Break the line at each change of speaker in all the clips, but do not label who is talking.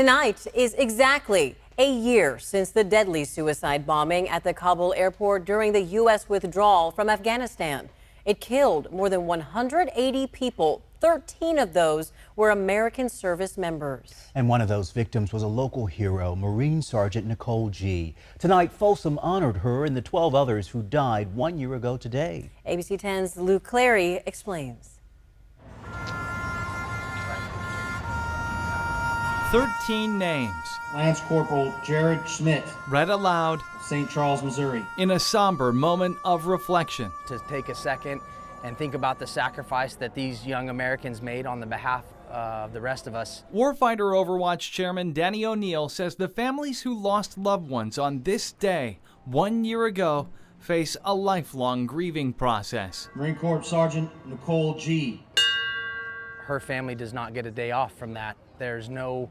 Tonight is exactly a year since the deadly suicide bombing at the Kabul airport during the U.S. withdrawal from Afghanistan. It killed more than 180 people. 13 of those were American service members.
And one of those victims was a local hero, Marine Sergeant Nicole G. Tonight, Folsom honored her and the 12 others who died 1 year ago today.
ABC 10's Lou Clary explains.
13 names.
Lance Corporal Jared Schmidt,
Read aloud.
St. Charles, Missouri.
In a somber moment of reflection.
To take a second and think about the sacrifice that these young Americans made on the behalf of the rest of us.
Warfighter Overwatch Chairman Danny O'Neill says the families who lost loved ones on this day 1 year ago face a lifelong grieving process.
Marine Corps Sergeant Nicole G.
Her family does not get a day off from that. There's no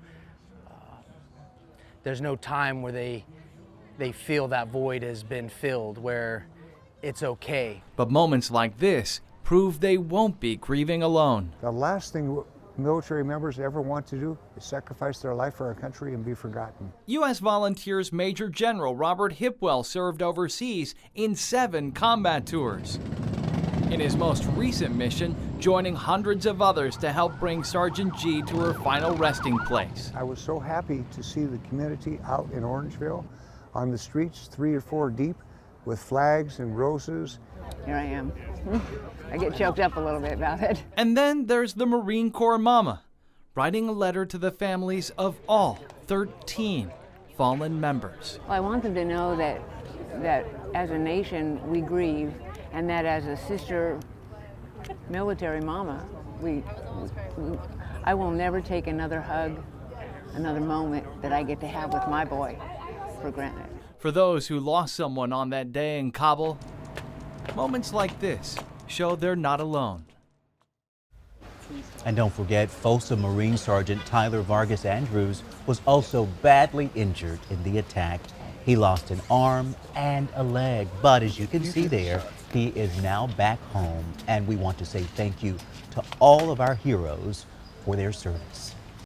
time where they feel that void has been filled, where it's okay.
But moments like this prove they won't be grieving alone.
The last thing military members ever want to do is sacrifice their life for our country and be forgotten.
U.S. Volunteers Major General Robert Hipwell served overseas in 7 combat tours. In his most recent mission, joining hundreds of others to help bring Sergeant G to her final resting place.
I was so happy to see the community out in Orangevale on the streets 3 or 4 deep with flags and roses.
Here I am. I get choked up a little bit about it.
And then there's the Marine Corps Mama, writing a letter to the families of all 13 fallen members.
Well, I want them to know that as a nation we grieve, and that as a sister military mama, I will never take another hug, another moment that I get to have with my boy for granted.
For those who lost someone on that day in Kabul, moments like this show they're not alone.
And don't forget, Folsom Marine Sergeant Tyler Vargas Andrews was also badly injured in the attack. He lost an arm and a leg, but as you can see there, he is now back home, and we want to say thank you to all of our heroes for their service.